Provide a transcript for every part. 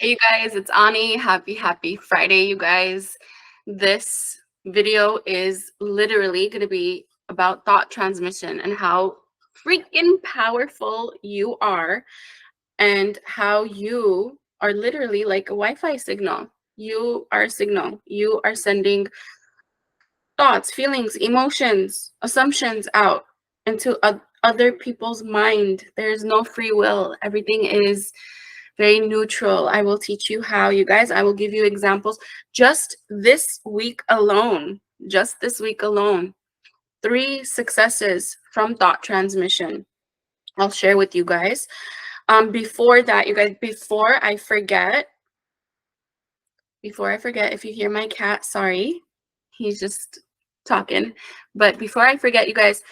Hey you guys, it's Ani. Happy Friday, you guys. This video is literally going to be about thought transmission and how freaking powerful you are and how you are literally like a Wi-Fi signal. You are a signal. You are sending thoughts, feelings, emotions, assumptions out into other people's mind. There's no free will. Everything is very neutral. I will teach you how, you guys. I will give you examples just this week alone. Just this week alone. 3 successes from thought transmission. I'll share with you guys. Before that, you guys, before I forget, if you hear my cat, sorry, he's just talking. But before I forget, you guys,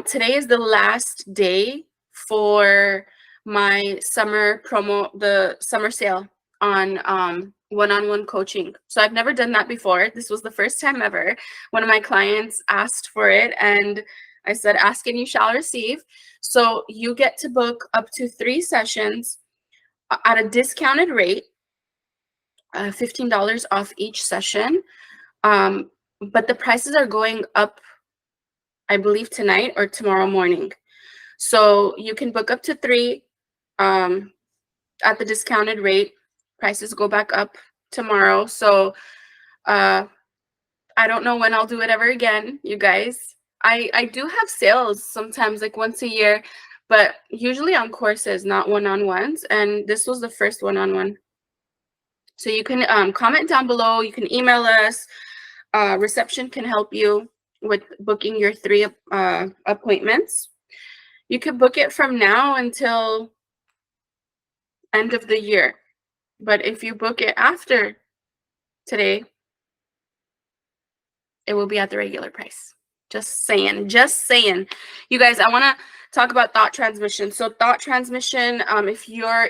today is the last day for my summer promo, the summer sale on one-on-one coaching. So I've never done that before. This was the first time ever. One of my clients asked for it, and I said, ask and you shall receive. So you get to book up to 3 sessions at a discounted rate, $15 off each session. But the prices are going up, I believe, tonight or tomorrow morning. So you can book up to 3 at the discounted rate. Prices go back up tomorrow. So I don't know when I'll do it ever again, you guys. I do have sales sometimes, like once a year, but usually on courses, not one-on-ones. And this was the first one-on-one. So you can comment down below. You can email us. Reception can help you with booking your 3 appointments. You could book it from now until end of the year. But if you book it after today, it will be at the regular price. Just saying. You guys, I want to talk about thought transmission. So thought transmission, if you're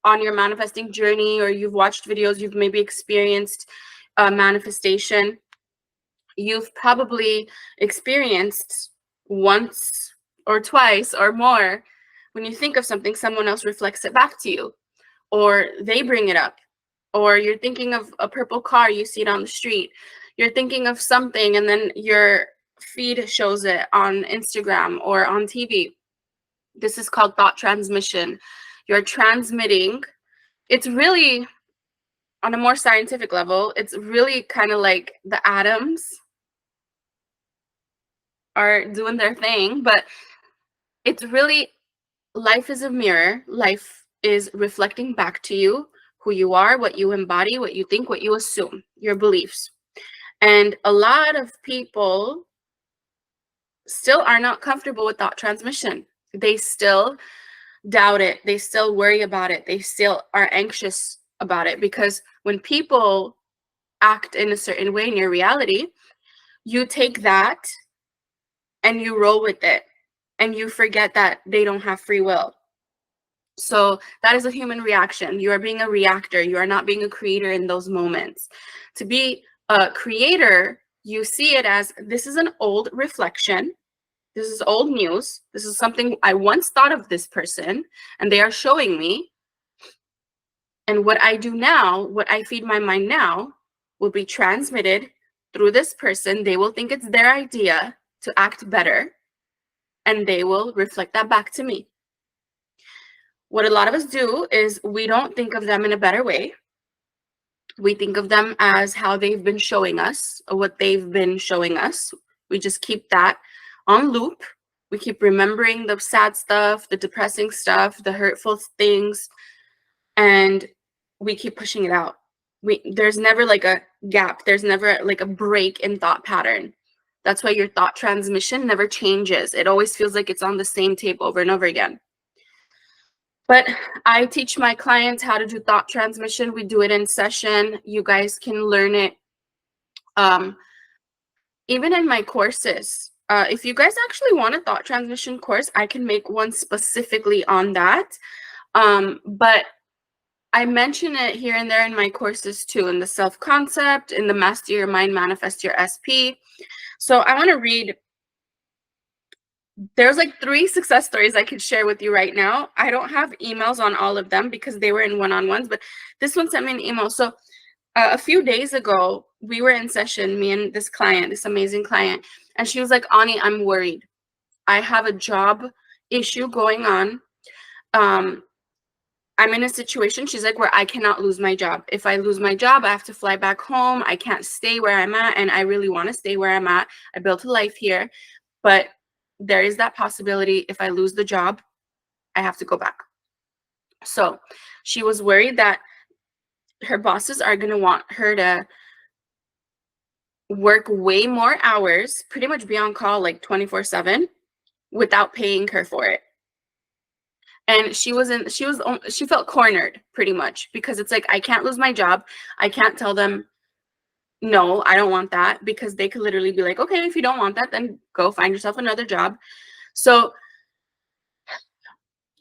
on your manifesting journey or you've watched videos, you've maybe experienced manifestation, you've probably experienced once or twice or more, when you think of something, someone else reflects it back to you, or they bring it up, or you're thinking of a purple car, you see it on the street, you're thinking of something, and then your feed shows it on Instagram or on TV. This is called thought transmission. You're transmitting. It's really, on a more scientific level, it's really kind of like the atoms are doing their thing, but it's really, life is a mirror. Life is reflecting back to you who you are, what you embody, what you think, what you assume, your beliefs. And a lot of people still are not comfortable with thought transmission. They still doubt it. They still worry about it. They still are anxious about it, because when people act in a certain way in your reality, you take that and you roll with it, and you forget that they don't have free will. So that is a human reaction. You are being a reactor. You are not being a creator in those moments. To be a creator, you see it as, this is an old reflection. This is old news. This is something I once thought of this person, and they are showing me. And what I do now, what I feed my mind now, will be transmitted through this person. They will think it's their idea to act better, and they will reflect that back to me. What a lot of us do is we don't think of them in a better way. We think of them as how they've been showing us, or what they've been showing us. We just keep that on loop. We keep remembering the sad stuff, the depressing stuff, the hurtful things, and we keep pushing it out. There's never like a gap. There's never like a break in thought pattern. That's why your thought transmission never changes. It always feels like it's on the same tape over and over again. But I teach my clients how to do thought transmission. We do it in session. You guys can learn it even in my courses. If you guys actually want a thought transmission course, I can make one specifically on that. But I mention it here and there in my courses too, in the self-concept, in the Master Your Mind, Manifest Your SP. So I want to read There's like 3 success stories I could share with you right now. I don't have emails on all of them because they were in one-on-ones, but this one sent me an email. So a few days ago, we were in session, me and this client, this amazing client, and she was like, Ani, I'm worried. I have a job issue going on. I'm in a situation, she's like, where I cannot lose my job. If I lose my job, I have to fly back home. I can't stay where I'm at, and I really want to stay where I'm at. I built a life here, but there is that possibility if I lose the job, I have to go back. So she was worried that her bosses are going to want her to work way more hours, pretty much be on call like 24/7 without paying her for it. And she felt cornered pretty much because it's like, I can't lose my job. I can't tell them, no, I don't want that, because they could literally be like, okay, if you don't want that, then go find yourself another job. So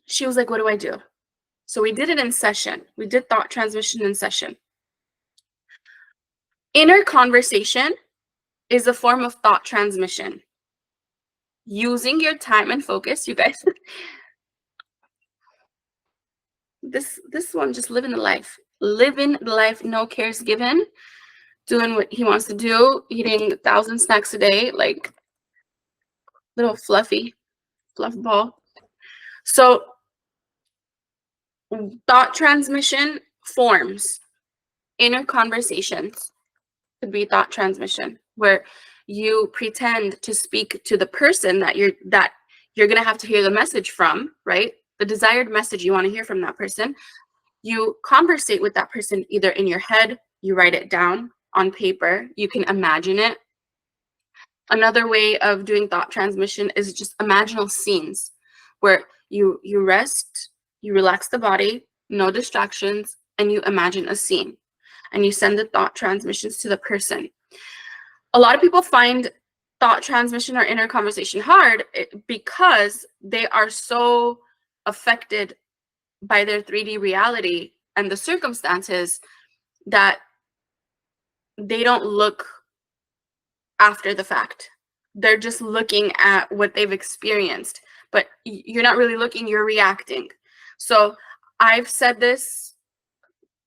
she was like, what do I do? So we did it in session. We did thought transmission in session. Inner conversation is a form of thought transmission. Using your time and focus, you guys. This one, just living the life. Living the life, no cares given. Doing what he wants to do, eating 1,000 snacks a day, like little fluff ball. So thought transmission forms. Inner conversations could be thought transmission, where you pretend to speak to the person that you're going to have to hear the message from, right? The desired message you want to hear from that person. You conversate with that person either in your head, you write it down on paper, you can imagine it. Another way of doing thought transmission is just imaginal scenes where you rest, you relax the body, no distractions, and you imagine a scene. And you send the thought transmissions to the person. A lot of people find thought transmission or inner conversation hard because they are so affected by their 3D reality and the circumstances that they don't look after the fact. They're just looking at what they've experienced, but you're not really looking, you're reacting. So I've said this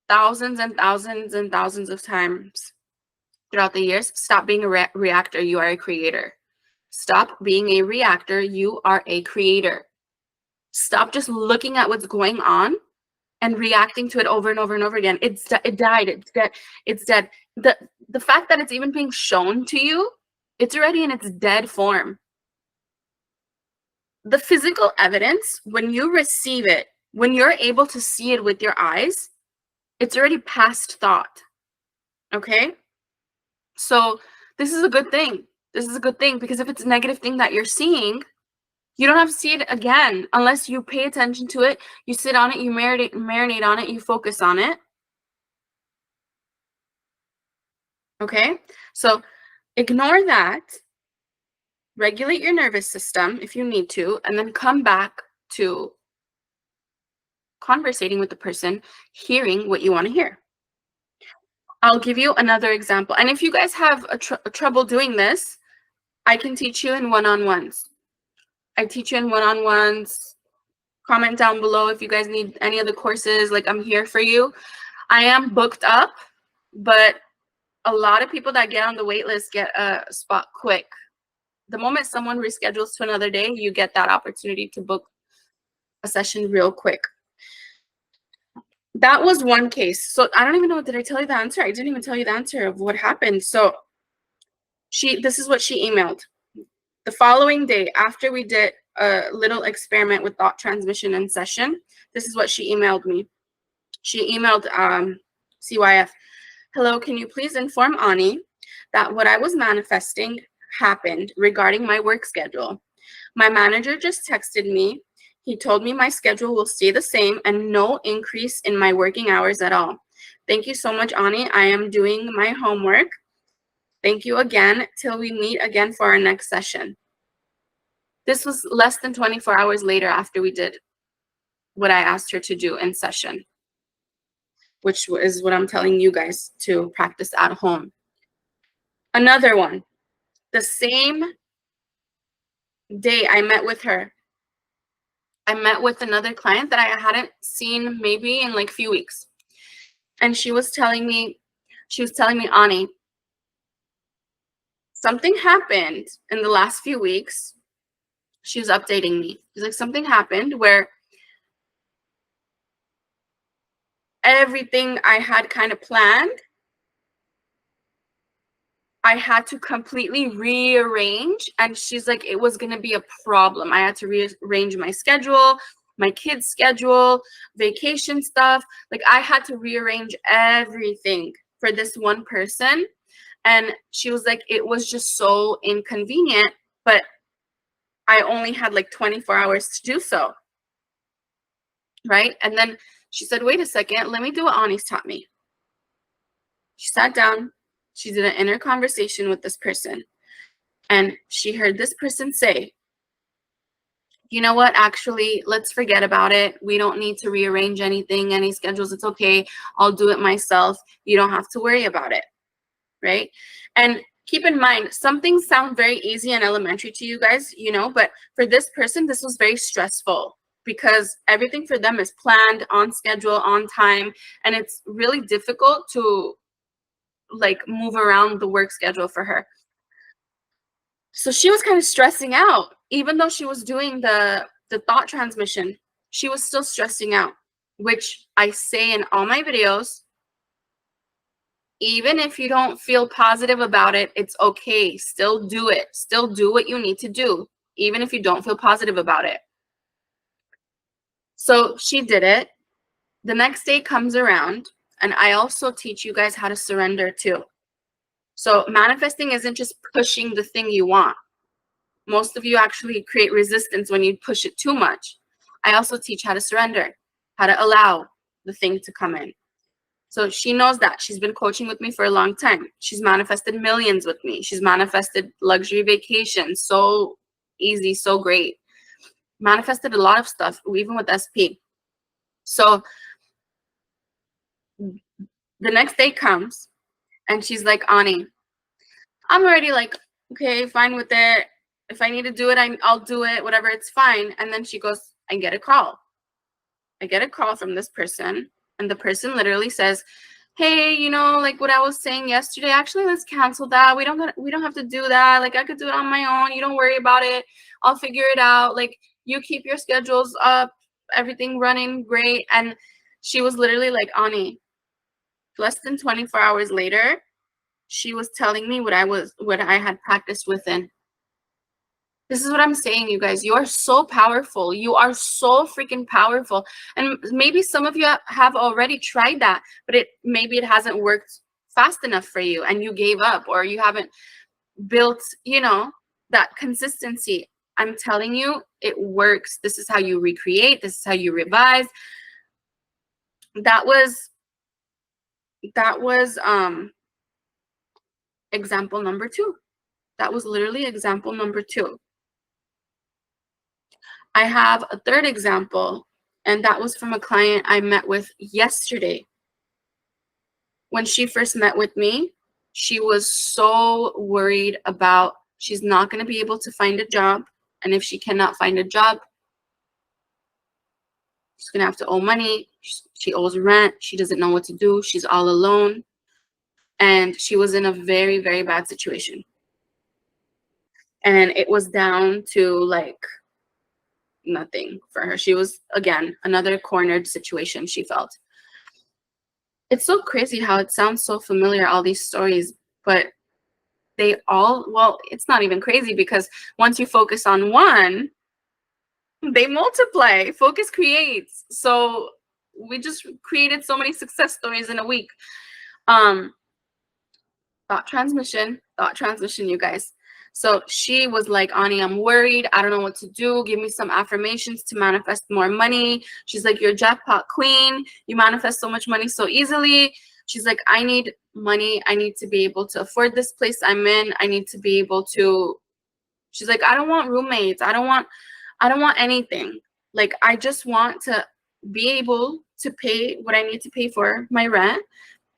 thousands and thousands and thousands of times throughout the years. Stop being a reactor, you are a creator. Stop being a reactor, you are a creator. Stop just looking at what's going on and reacting to it over and over and over again. It died, it's dead, it's dead. The fact that it's even being shown to you, it's already in its dead form. The physical evidence, when you receive it, when you're able to see it with your eyes, it's already past thought. Okay? So this is a good thing. This is a good thing, because if it's a negative thing that you're seeing, you don't have to see it again unless you pay attention to it, you sit on it, you marinate on it, you focus on it. Okay? So ignore that, regulate your nervous system if you need to, and then come back to conversating with the person, hearing what you want to hear. I'll give you another example. And if you guys have a trouble doing this, I can teach you in one-on-ones. I teach you in one-on-ones. Comment down below if you guys need any of the courses. Like, I'm here for you. I am booked up, but a lot of people that get on the wait list get a spot quick. The moment someone reschedules to another day, you get that opportunity to book a session real quick. That was one case. So I don't even know, did I tell you the answer? I didn't even tell you the answer of what happened. So this is what she emailed. The following day, after we did a little experiment with thought transmission in session, this is what she emailed me. She emailed CYF. Hello, can you please inform Ani that what I was manifesting happened regarding my work schedule? My manager just texted me. He told me my schedule will stay the same and no increase in my working hours at all. Thank you so much, Ani. I am doing my homework. Thank you again. Till we meet again for our next session. This was less than 24 hours later after we did what I asked her to do in session, which is what I'm telling you guys to practice at home. Another one, the same day I met with her, I met with another client that I hadn't seen maybe in like a few weeks. And she was telling me, Ani, something happened in the last few weeks. She was updating me. She's like, something happened where everything I had kind of planned, I had to completely rearrange. And she's like, it was going to be a problem. I had to rearrange my schedule, my kids' schedule, vacation stuff. Like, I had to rearrange everything for this one person. And she was like, it was just so inconvenient, but I only had like 24 hours to do so. Right? And then she said, wait a second, let me do what Ani's taught me. She sat down, she did an inner conversation with this person, and she heard this person say, you know what, actually, let's forget about it. We don't need to rearrange anything, any schedules. It's okay. I'll do it myself. You don't have to worry about it. Right? And keep in mind, some things sound very easy and elementary to you guys, you know, but for this person, this was very stressful because everything for them is planned, on schedule, on time, and it's really difficult to like move around the work schedule for her. So she was kind of stressing out, even though she was doing the thought transmission. She was still stressing out, which I say in all my videos. Even if you don't feel positive about it, it's okay. Still do it. Still do what you need to do, even if you don't feel positive about it. So she did it. The next day comes around, and I also teach you guys how to surrender too. So manifesting isn't just pushing the thing you want. Most of you actually create resistance when you push it too much. I also teach how to surrender, how to allow the thing to come in. So she knows that. She's been coaching with me for a long time. She's manifested millions with me. She's manifested luxury vacations. So easy, so great. Manifested a lot of stuff, even with SP. So the next day comes, and she's like, Ani, I'm already like, okay, fine with it. If I need to do it, I'll do it, whatever, it's fine. And then she goes, I get a call. I get a call from this person, and the person literally says, hey, you know, like what I was saying yesterday, actually, let's cancel that. We don't have to do that. Like, I could do it on my own. You don't worry about it. I'll figure it out. Like, you keep your schedules up, everything running great. And she was literally like, Ani, less than 24 hours later, she was telling me what I had practiced within. This is what I'm saying, you guys. You are so powerful. You are so freaking powerful. And maybe some of you have already tried that, but maybe it hasn't worked fast enough for you and you gave up, or you haven't built, you know, that consistency. I'm telling you, it works. This is how you recreate. This is how you revise. That was example number 2. That was literally example number 2. I have a third example, and that was from a client I met with yesterday. When she first met with me, she was so worried about she's not going to be able to find a job. And if she cannot find a job, she's going to have to owe money. She owes rent. She doesn't know what to do. She's all alone. And she was in a very, very bad situation. And it was down to like nothing for her. She was, again, another cornered situation she felt. It's so crazy how it sounds so familiar, all these stories, but they all, well, it's not even crazy, because once you focus on one, they multiply. Focus creates. So we just created so many success stories in a week. Thought transmission, you guys. So she was like, Ani, I'm worried. I don't know what to do. Give me some affirmations to manifest more money. She's like, you're jackpot queen. You manifest so much money so easily. She's like, I need money. I need to be able to afford this place I'm in. I need to be able to, she's like, I don't want roommates. I don't want anything. Like, I just want to be able to pay what I need to pay for my rent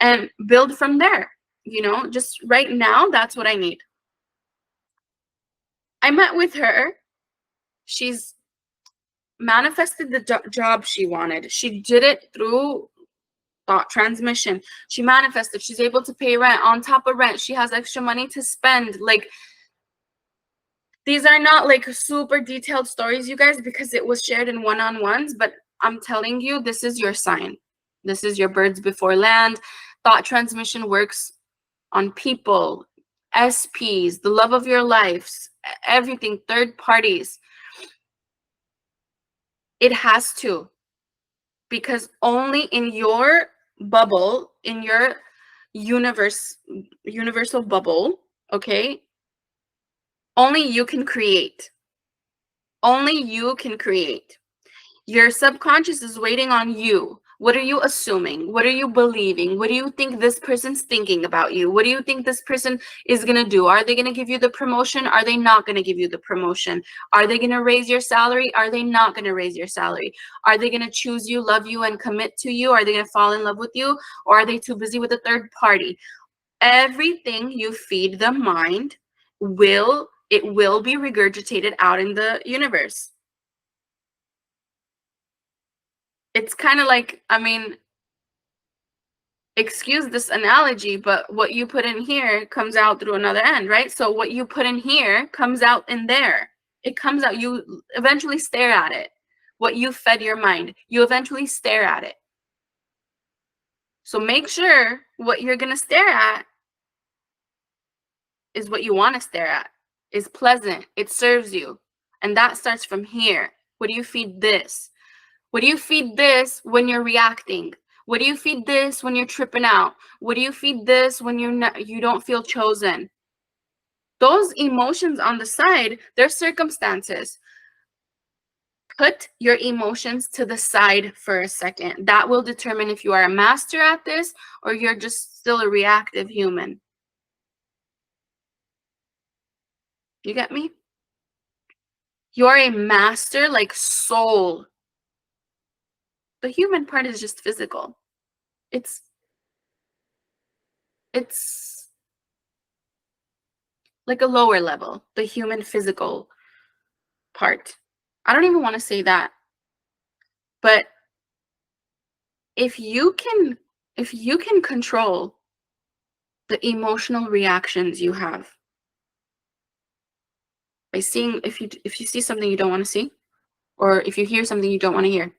and build from there. You know, just right now, that's what I need. I met with her She's manifested the job she wanted. She did it through thought transmission. She manifested. She's able to pay rent. On top of rent, she has extra money to spend. Like, these are not like super detailed stories, you guys, because it was shared in one-on-ones, but I'm telling you, this is your sign. This is your birds before land. Thought transmission works on people, SPs, the love of your lives, everything, third parties. It has to, because only in your bubble, in your universal bubble, okay, only you can create. Only you can create. Your subconscious is waiting on you. What are you assuming? What are you believing? What do you think this person's thinking about you? What do you think this person is going to do? Are they going to give you the promotion? Are they not going to give you the promotion? Are they going to raise your salary? Are they not going to raise your salary? Are they going to choose you, love you, and commit to you? Are they going to fall in love with you? Or are they too busy with a third party? Everything you feed the mind will be regurgitated out in the universe. It's kind of like, I mean, excuse this analogy, but what you put in here comes out through another end, right? So what you put in here comes out in there. It comes out, you eventually stare at it. What you fed your mind, you eventually stare at it. So make sure what you're going to stare at is what you want to stare at, is pleasant, it serves you. And that starts from here. What do you feed this? What do you feed this when you're reacting? What do you feed this when you're tripping out? What do you feed this when you don't feel chosen? Those emotions on the side, they're circumstances. Put your emotions to the side for a second. That will determine if you are a master at this or you're just still a reactive human. You get me? You're a master, like soul. The human part is just physical. It's like a lower level, the human physical part. I don't even want to say that. But if you can control the emotional reactions you have by seeing, if you see something you don't want to see, or if you hear something you don't want to hear,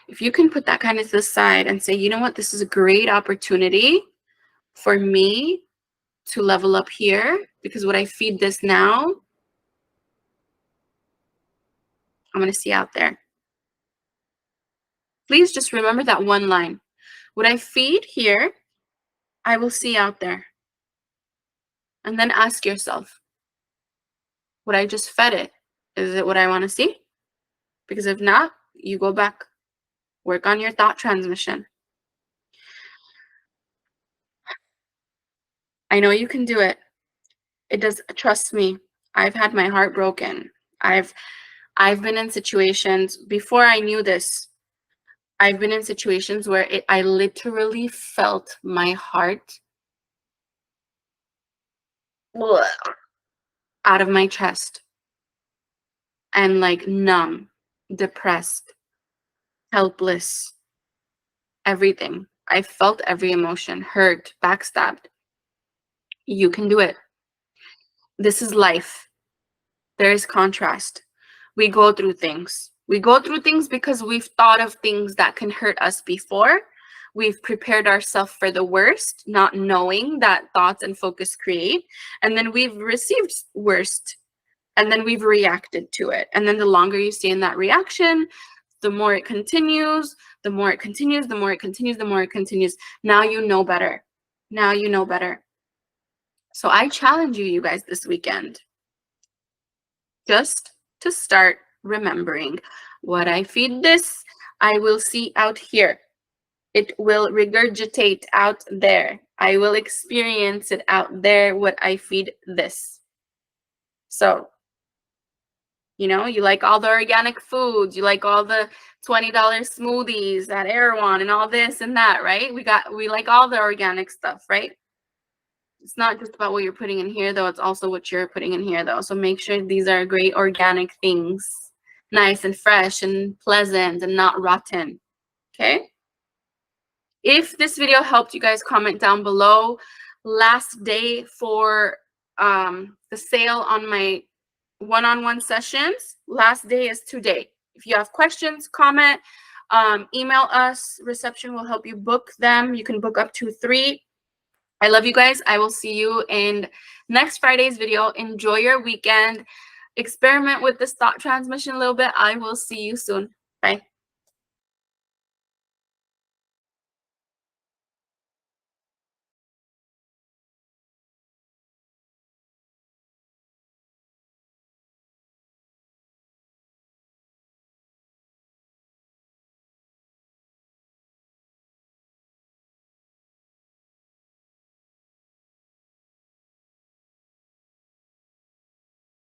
if you can put that kind of to the side and say, you know what, this is a great opportunity for me to level up here, because what I feed this now, I'm going to see out there. Please just remember that one line. What I feed here, I will see out there. And then ask yourself, what I just fed it, is it what I want to see? Because if not, you go back, work on your thought transmission. I know you can do it. It does, trust me. I've had my heart broken. I've been in situations before I knew this. I've been in situations where I literally felt my heart out of my chest and like numb, depressed, helpless, everything. I felt every emotion, hurt, backstabbed. You can do it. This is life. There is contrast. We go through things. We go through things because we've thought of things that can hurt us before. We've prepared ourselves for the worst, not knowing that thoughts and focus create. And then we've received worst. And then we've reacted to it. And then the longer you stay in that reaction, the more it continues, the more it continues, the more it continues, the more it continues. Now you know better. Now you know better. So I challenge you guys this weekend, just to start remembering, what I feed this, I will see out here. It will regurgitate out there. I will experience it out there, what I feed this. So, you know, you like all the organic foods, you like all the $20 smoothies at Erewhon and all this and that, right? We like all the organic stuff, right? It's not just about what you're putting in here, though. It's also what you're putting in here, though. So make sure these are great organic things. nice and fresh and pleasant and not rotten. Okay? If this video helped you guys, comment down below. Last day for the sale on my one-on-one sessions. Last day is today. If you have questions, comment, email us. Reception will help you book them. You can book up to 3. I love you guys. I will see you in next Friday's video. Enjoy your weekend. Experiment with this thought transmission a little bit. I will see you soon. Bye.